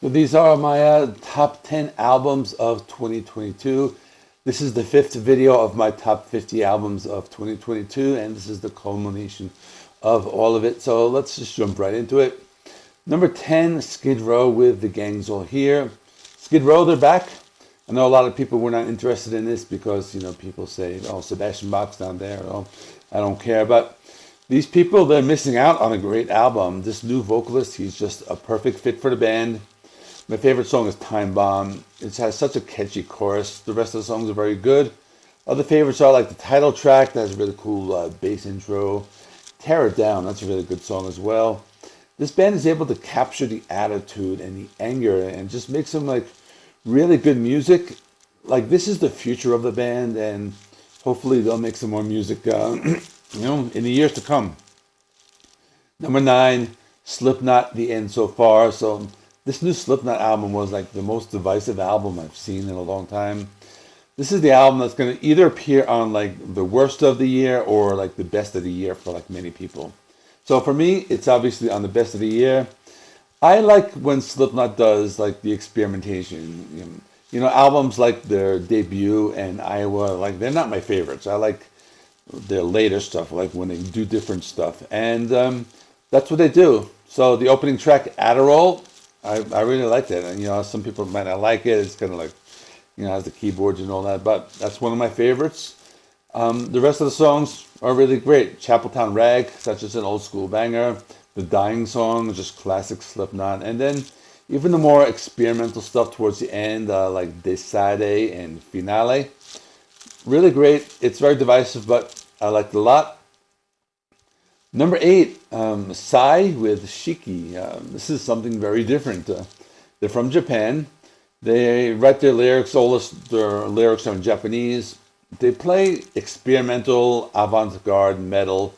So these are my top 10 albums of 2022. This is the fifth video of my top 50 albums of 2022, and this is the culmination of all of it. So let's just jump right into it. Number 10, Skid Row with The Gang's All Here. Skid Row, they're back. I know a lot of people were not interested in this because, people say, oh, Sebastian Bach's down there. Oh, I don't care. But these people, they're missing out on a great album. This new vocalist, he's just a perfect fit for the band. My favorite song is Time Bomb. It has such a catchy chorus. The rest of the songs are very good. Other favorites are like the title track that has a really cool bass intro. Tear It Down, that's a really good song as well. This band is able to capture the attitude and the anger and just make some like really good music. Like this is the future of the band, and hopefully they'll make some more music in the years to come. Number 9, Slipknot The End So Far. So this new Slipknot album was like the most divisive album I've seen in a long time. This is the album that's going to either appear on like the worst of the year or like the best of the year for like many people. So for me, it's obviously on the best of the year. I like when Slipknot does like the experimentation. Albums like their debut and Iowa, like they're not my favorites. I like their later stuff, like when they do different stuff. And that's what they do. So the opening track, Adderall, I really liked it. And, some people might not like it. It's kind of like, has the keyboards and all that. But that's one of my favorites. The rest of the songs are really great. Chapeltown Rag, that's just an old school banger. The Dying Song, just classic Slipknot. And then even the more experimental stuff towards the end, like Desade and Finale. Really great. It's very divisive, but I liked it a lot. Number 8, Psy with Shiki. This is something very different. They're from Japan. They write their lyrics, all their lyrics are in Japanese. They play experimental, avant-garde metal.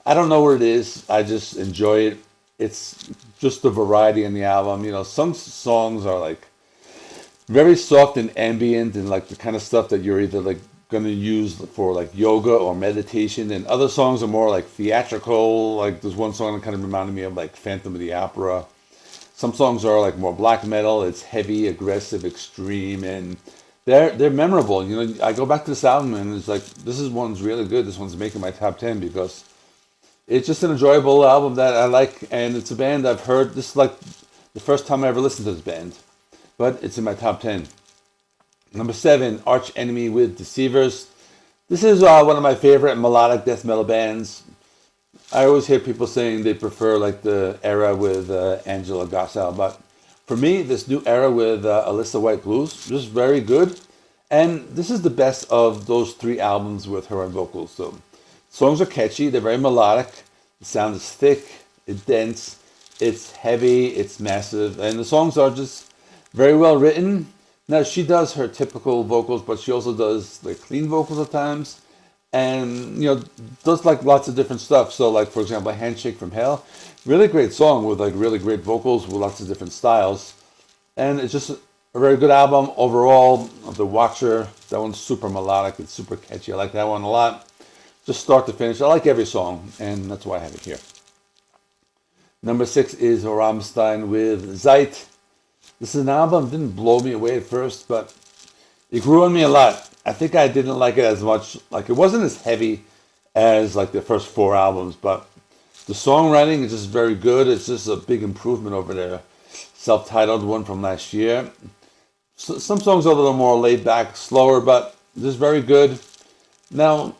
I don't know what it is. I just enjoy it. It's just the variety in the album. Some songs are like very soft and ambient and like the kind of stuff that you're either like going to use for like yoga or meditation, and other songs are more like theatrical. Like there's one song that kind of reminded me of like Phantom of the Opera. Some songs are like more black metal. It's heavy, aggressive, extreme, and they're memorable. I go back to this album and it's like, this one's really good. This one's making my top 10 because it's just an enjoyable album that I like, and it's a band I've heard. This is like the first time I ever listened to this band, but it's in my top 10. Number 7, Arch Enemy with Deceivers. This is one of my favorite melodic death metal bands. I always hear people saying they prefer like the era with Angela Gossow, but for me, this new era with Alyssa White Blues is very good. And this is the best of those 3 albums with her on vocals. So songs are catchy, they're very melodic, the sound is thick, it's dense, it's heavy, it's massive, and the songs are just very well written. Now, she does her typical vocals, but she also does like clean vocals at times, and does like lots of different stuff. So like, for example, Handshake from Hell, really great song with like really great vocals with lots of different styles, and it's just a very good album overall. The Watcher, that one's super melodic, it's super catchy. I like that one a lot. Just start to finish, I like every song, and that's why I have it here. Number 6 is Rammstein with Zeit. This is an album that didn't blow me away at first, but it grew on me a lot. I think I didn't like it as much. Like, it wasn't as heavy as like the first 4 albums, but the songwriting is just very good. It's just a big improvement over their self-titled one from last year. So, some songs are a little more laid back, slower, but just very good. Now,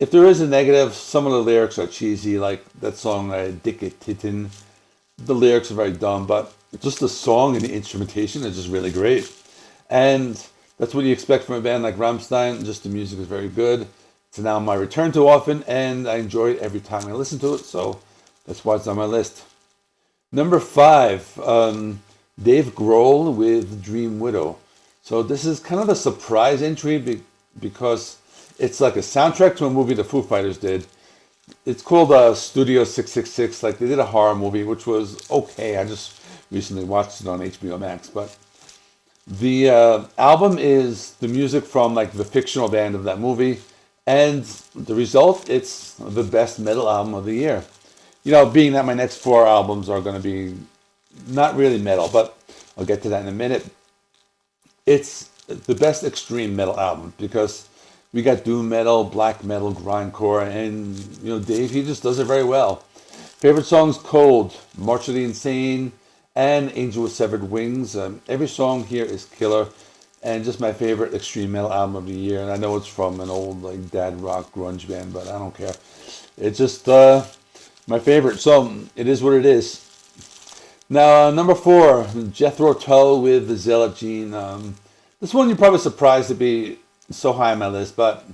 if there is a negative, some of the lyrics are cheesy, like that song, Dicke Titten. The lyrics are very dumb, but just the song and the instrumentation is just really great. And that's what you expect from a band like Rammstein. Just the music is very good. It's an album I return to often, and I enjoy it every time I listen to it, so that's why it's on my list. Number 5, Dave Grohl with Dream Widow. So this is kind of a surprise entry because it's like a soundtrack to a movie the Foo Fighters did. It's called Studio 666. Like, they did a horror movie, which was okay. I just recently watched it on HBO Max. But the album is the music from like the fictional band of that movie. And the result, it's the best metal album of the year. Being that my next 4 albums are going to be not really metal, but I'll get to that in a minute. It's the best extreme metal album because we got doom metal, black metal, grindcore, and Dave, he just does it very well. Favorite songs: Cold, March of the Insane, and Angel with Severed Wings. Every song here is killer, and just my favorite extreme metal album of the year. And I know it's from an old like dad rock grunge band, but I don't care. It's just my favorite. So it is what it is. Now, number 4, Jethro Tull with the Zealot Gene. This one you're probably surprised to be so high on my list, but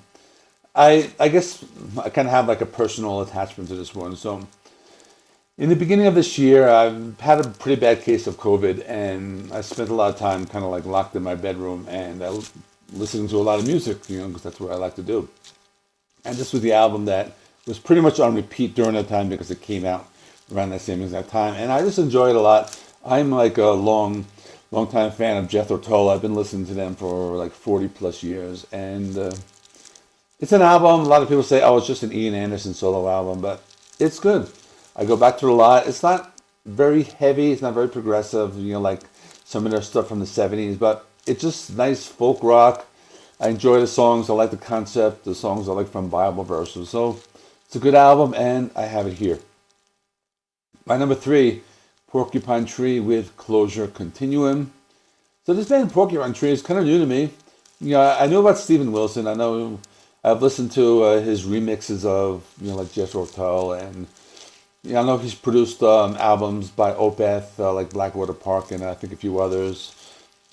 I guess I kind of have like a personal attachment to this one. So in the beginning of this year, I've had a pretty bad case of COVID, and I spent a lot of time kind of like locked in my bedroom and listening to a lot of music, because that's what I like to do. And this was the album that was pretty much on repeat during that time because it came out around that same exact time, and I just enjoy it a lot. I'm like a long time fan of Jethro Tull. I've been listening to them for like 40 plus years, and it's an album. A lot of people say, oh, it's just an Ian Anderson solo album, but it's good. I go back to it a lot. It's not very heavy. It's not very progressive, like some of their stuff from the 70s, but it's just nice folk rock. I enjoy the songs. I like the concept. The songs I like from Bible verses. So it's a good album, and I have it here. My number 3, Porcupine Tree with Closure Continuum. So this band Porcupine Tree is kind of new to me. I knew about Steven Wilson. I know I've listened to his remixes of like Jethro Tull, and I know he's produced albums by Opeth, like Blackwater Park, and I think a few others.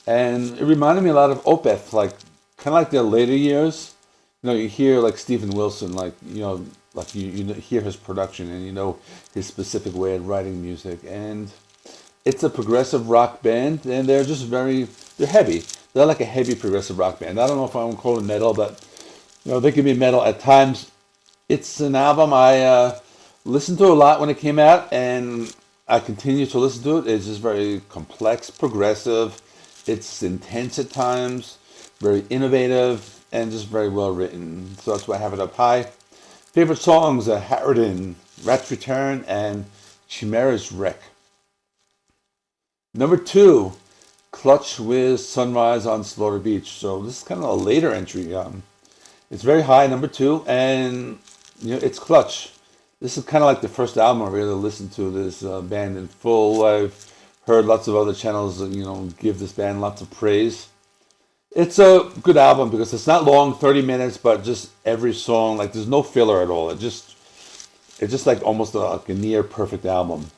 And it reminded me a lot of Opeth, like kind of like their later years. You hear like Steven Wilson, like like you hear his production and his specific way of writing music, and it's a progressive rock band, and they're just they're heavy. They're like a heavy progressive rock band. I don't know if I want to call it metal, but they can be metal at times. It's an album I listened to a lot when it came out, and I continue to listen to it. It's just very complex, progressive. It's intense at times, very innovative, and just very well written. So that's why I have it up high. Favorite songs are Harridan, Rat's Return, and Chimera's Wreck. Number 2, Clutch with Sunrise on Slaughter Beach. So this is kind of a later entry. It's very high, number 2, and it's Clutch. This is kind of like the first album I really listened to this band in full. I've heard lots of other channels give this band lots of praise. It's a good album because it's not long, 30 minutes, but just every song, like there's no filler at all. It's just like almost like a near perfect album.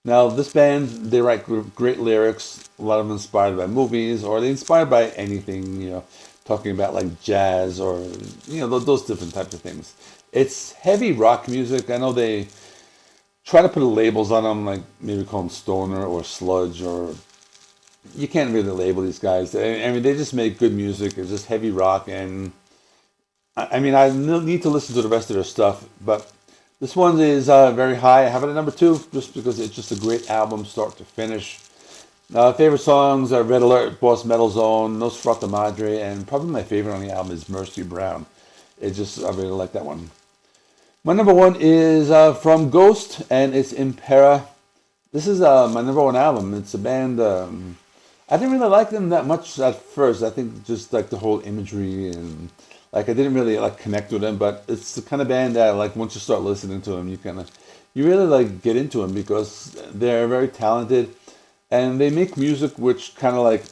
Now this band, they write great lyrics, a lot of them inspired by movies, or they inspired by anything, talking about like jazz or, those different types of things. It's heavy rock music. I know they try to put labels on them, like maybe call them stoner or sludge, or you can't really label these guys. I mean, they just make good music. It's just heavy rock, and I need to listen to the rest of their stuff, but this one is very high. I have it at number 2 just because it's just a great album, start to finish. Favorite songs are Red Alert, Boss Metal Zone, Nosferatu Madre, and probably my favorite on the album is Mercy Brown. I really like that one. My number 1 is from Ghost, and it's Impera. This is my number 1 album. It's a band, I didn't really like them that much at first. I think just like the whole imagery and like I didn't really like connect with them, but it's the kind of band that like once you start listening to them, you really like get into them because they're very talented, and they make music which kind of like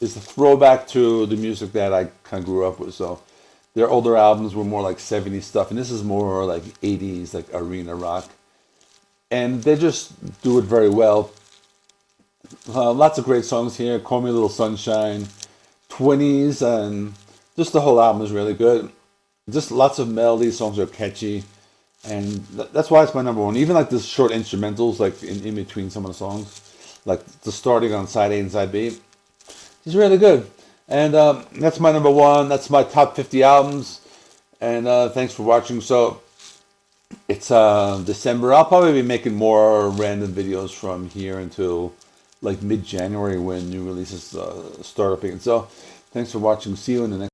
is a throwback to the music that I kind of grew up with. So their older albums were more like 70s stuff, and this is more like 80s, like arena rock. And they just do it very well. Lots of great songs here. Call Me a Little Sunshine, 20s, and just the whole album is really good. Just lots of melodies. Songs are catchy, and that's why it's my number 1. Even like the short instrumentals, like in between some of the songs, like the starting on side A and side B, it's really good. And that's my number 1. That's my top 50 albums. And thanks for watching. So it's December. I'll probably be making more random videos from here until like mid-January when new releases start up again. So thanks for watching. See you in the next